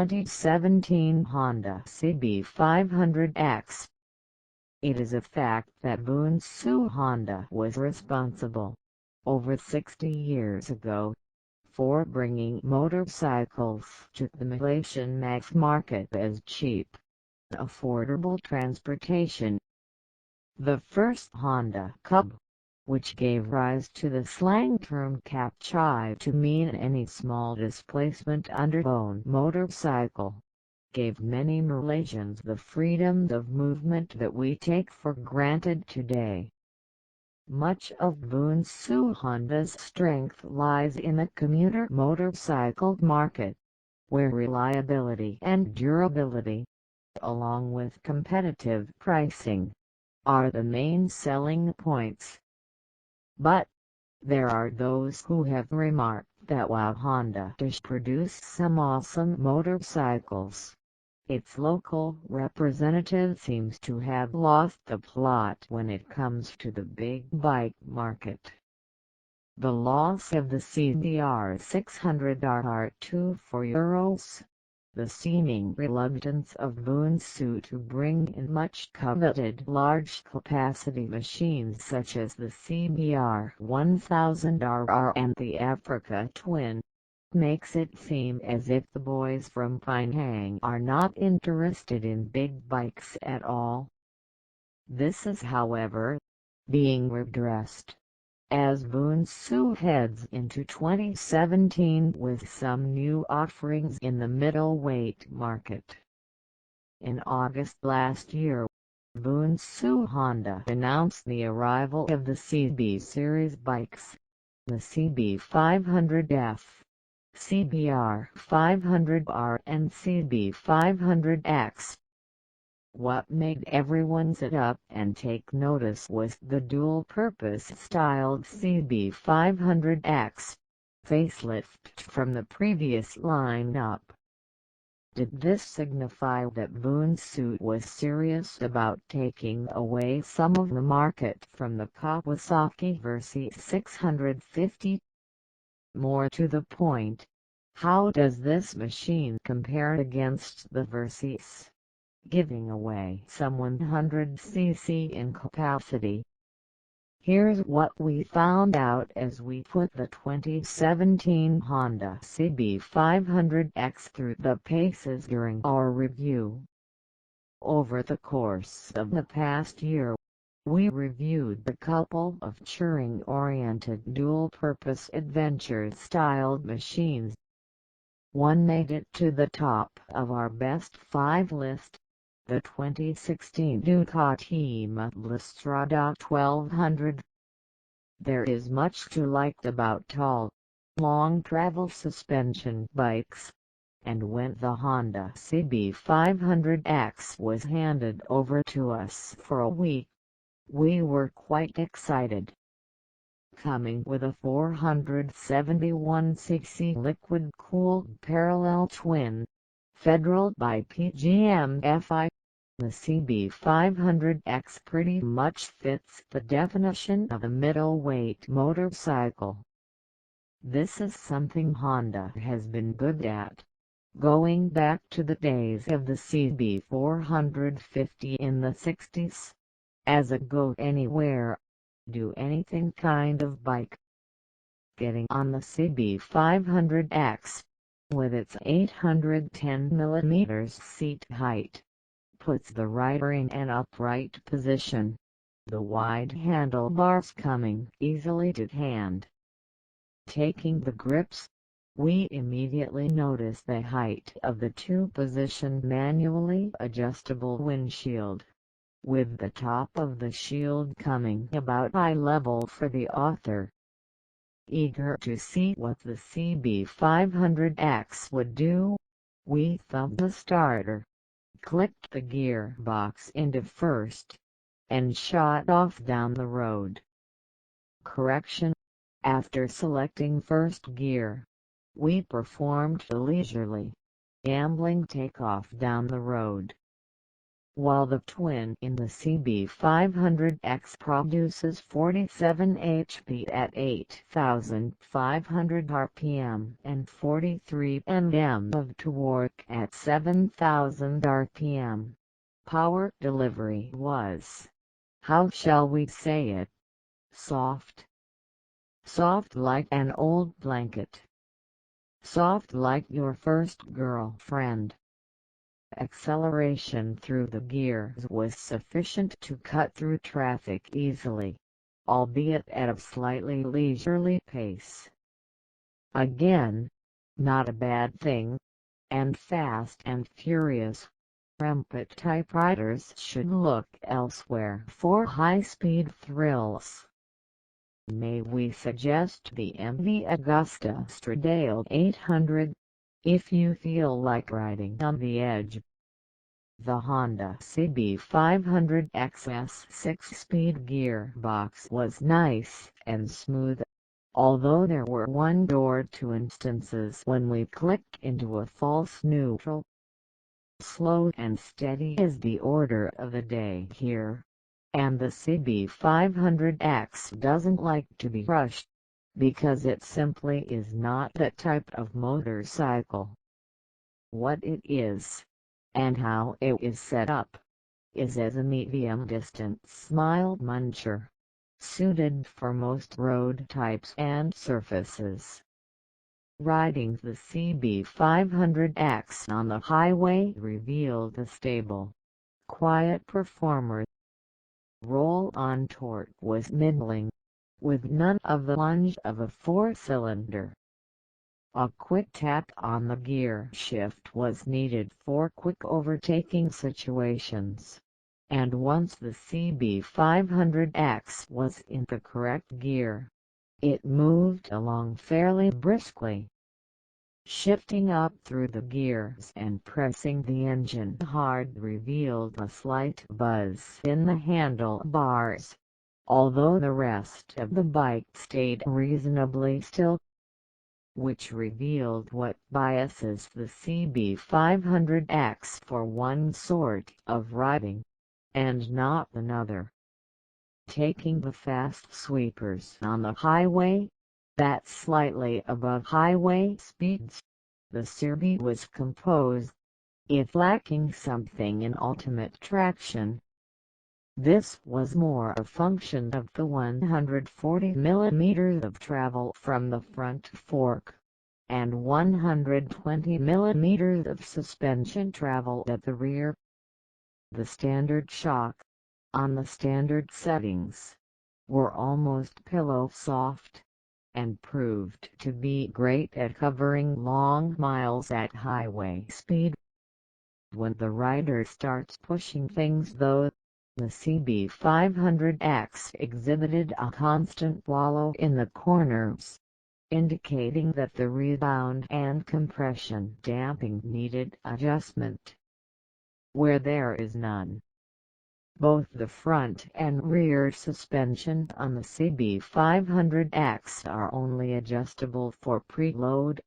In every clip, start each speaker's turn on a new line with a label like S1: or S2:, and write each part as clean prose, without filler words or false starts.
S1: 2017 Honda CB500X. It is a fact that Boon Siew Honda was responsible, over 60 years ago, for bringing motorcycles to the Malaysian mass market as cheap, affordable transportation. The first Honda Cub, which gave rise to the slang term Cap Chai to mean any small displacement underbone motorcycle, gave many Malaysians the freedom of movement that we take for granted today. Much of Boon Siew Honda's strength lies in the commuter motorcycle market, where reliability and durability, along with competitive pricing, are the main selling points. But there are those who have remarked that while Honda does produce some awesome motorcycles, its local representative seems to have lost the plot when it comes to the big bike market. The loss of the CBR600R2 for Euros, the seeming reluctance of Boon Siew to bring in much-coveted large-capacity machines such as the CBR1000RR and the Africa Twin, makes it seem as if the boys from Penang are not interested in big bikes at all. This is, however, being redressed as Boon Siew heads into 2017 with some new offerings in the middleweight market. In August last year, Boon Siew Honda announced the arrival of the CB series bikes, the CB500F, CBR500R and CB500X. What made everyone sit up and take notice was the dual-purpose styled CB500X, facelift from the previous lineup. Did this signify that Boon Siew was serious about taking away some of the market from the Kawasaki Versys 650? More to the point, how does this machine compare against the Versys, giving away some 100cc in capacity? Here's what we found out as we put the 2017 Honda CB500X through the paces during our review. Over the course of the past year, we reviewed a couple of touring-oriented dual-purpose adventure-styled machines. One made it to the top of our best 5 list, the 2016 Ducati Mutlistrada 1200. There is much to like about tall, long-travel suspension bikes, and when the Honda CB500X was handed over to us for a week, we were quite excited. Coming with a 471cc liquid-cooled parallel twin, federal by PGM-FI, the CB500X pretty much fits the definition of a middleweight motorcycle. This is something Honda has been good at, going back to the days of the CB450 in the 60s, as a go-anywhere, do-anything kind of bike. Getting on the CB500X, with its 810mm seat height, puts the rider in an upright position, the wide handlebars coming easily to hand. Taking the grips, we immediately notice the height of the 2-position manually adjustable windshield, with the top of the shield coming about eye level for the author. Eager to see what the CB500X would do, we thumbed the starter, clicked the gearbox into first, and shot off down the road. Correction: after selecting first gear, we performed a leisurely, ambling takeoff down the road. while the twin in the CB500X produces 47 HP at 8,500 RPM and 43 Nm of torque at 7,000 RPM. Power delivery was, how shall we say it, soft. Soft like an old blanket. Soft like your first girlfriend. Acceleration through the gears was sufficient to cut through traffic easily, albeit at a slightly leisurely pace. Again, not a bad thing, and Fast and Furious rampant typewriters should look elsewhere for high-speed thrills. May we suggest the MV Agusta Stradale 800, if you feel like riding on the edge. The Honda CB500X's 6-speed gearbox was nice and smooth, although there were 1 or 2 instances when we clicked into a false neutral. Slow and steady is the order of the day here, and the CB500X doesn't like to be rushed, because it simply is not that type of motorcycle. What it is, and how it is set up, is as a medium-distance mile muncher, suited for most road types and surfaces. Riding the CB500X on the highway revealed a stable, quiet performer. Roll-on torque was middling, with none of the lunge of a 4-cylinder. A quick tap on the gear shift was needed for quick overtaking situations, and once the CB500X was in the correct gear, it moved along fairly briskly. Shifting up through the gears and pressing the engine hard revealed a slight buzz in the handlebars, although the rest of the bike stayed reasonably still, which revealed what biases the CB500X for one sort of riding, and not another. Taking the fast sweepers on the highway, that's slightly above highway speeds, the CB was composed, if lacking something in ultimate traction. This was more a function of the 140 mm of travel from the front fork, and 120 mm of suspension travel at the rear. The standard shock, on the standard settings, were almost pillow soft, and proved to be great at covering long miles at highway speed. When the rider starts pushing things though, the CB500X exhibited a constant wallow in the corners, indicating that the rebound and compression damping needed adjustment, where there is none. Both the front and rear suspension on the CB500X are only adjustable for preload.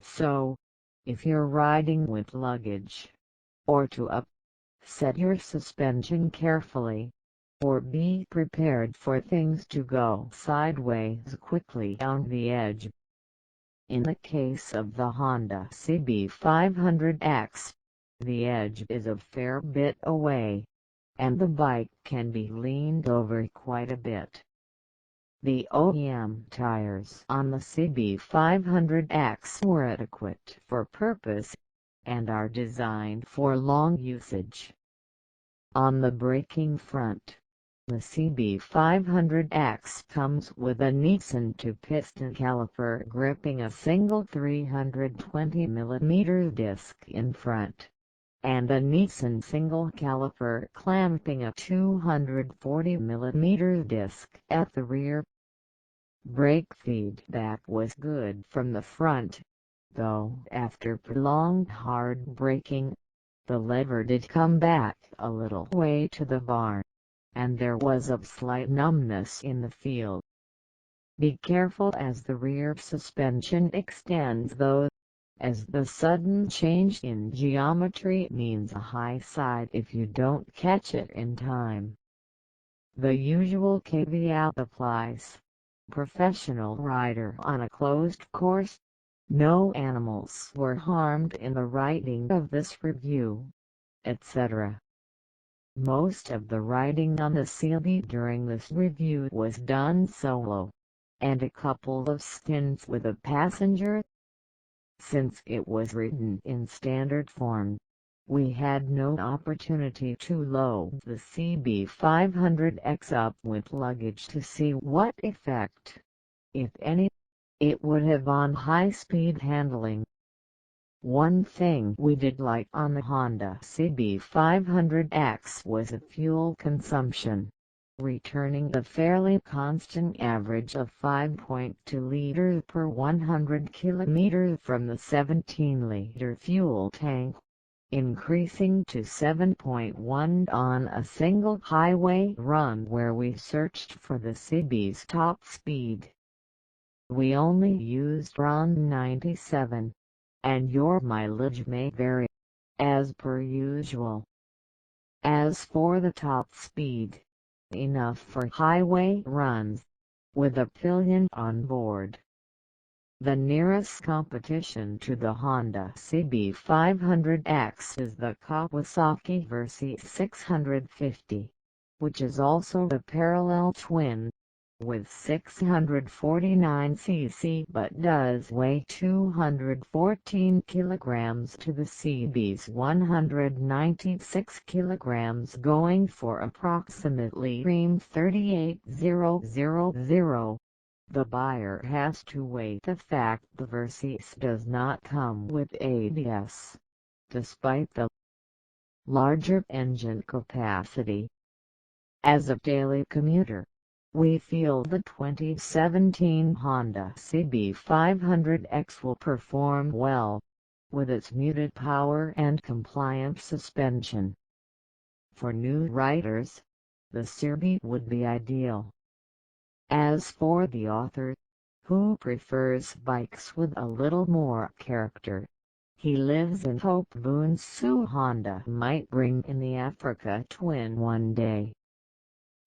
S1: So, if you're riding with luggage, or to set your suspension carefully, or be prepared for things to go sideways quickly on the edge. In the case of the Honda CB500X, the edge is a fair bit away, and the bike can be leaned over quite a bit. The OEM tires on the CB500X were adequate for purpose, and are designed for long usage. On the braking front, the CB500X comes with a Nissan 2-piston caliper gripping a single 320 mm disc in front, and a Nissan single caliper clamping a 240 mm disc at the rear. Brake feedback was good from the front, though after prolonged hard braking, the lever did come back a little way to the bar, and there was a slight numbness in the feel. Be careful as the rear suspension extends though. as the sudden change in geometry means a high side if you don't catch it in time. The usual caveat applies. Professional rider on a closed course. No animals were harmed in the writing of this review, etc. Most of the riding on the CB during this review was done solo, and a couple of stints with a passenger. Since it was written in standard form, we had no opportunity to load the CB500X up with luggage to see what effect, if any, it would have on high-speed handling. One thing we did like on the Honda CB500X was the fuel consumption, returning a fairly constant average of 5.2 liters per 100 kilometers from the 17-liter fuel tank, increasing to 7.1 on a single highway run where we searched for the CB's top speed. We only used RON 97, and your mileage may vary, as per usual. As for the top speed, enough for highway runs, with a pillion on board. The nearest competition to the Honda CB500X is the Kawasaki Versys 650, which is also the parallel twin, with 649 cc but does weigh 214 kilograms to the CB's 196 kilograms, going for approximately $38,000. The buyer has to weigh the fact the Versys does not come with ABS, despite the larger engine capacity. As a daily commuter, we feel the 2017 Honda CB500X will perform well, with its muted power and compliant suspension. For new riders, the CB would be ideal. As for the author, who prefers bikes with a little more character, he lives in hope Boon Siew Honda might bring in the Africa Twin one day.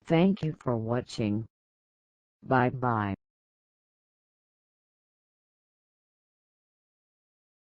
S1: Thank you for watching. Bye bye.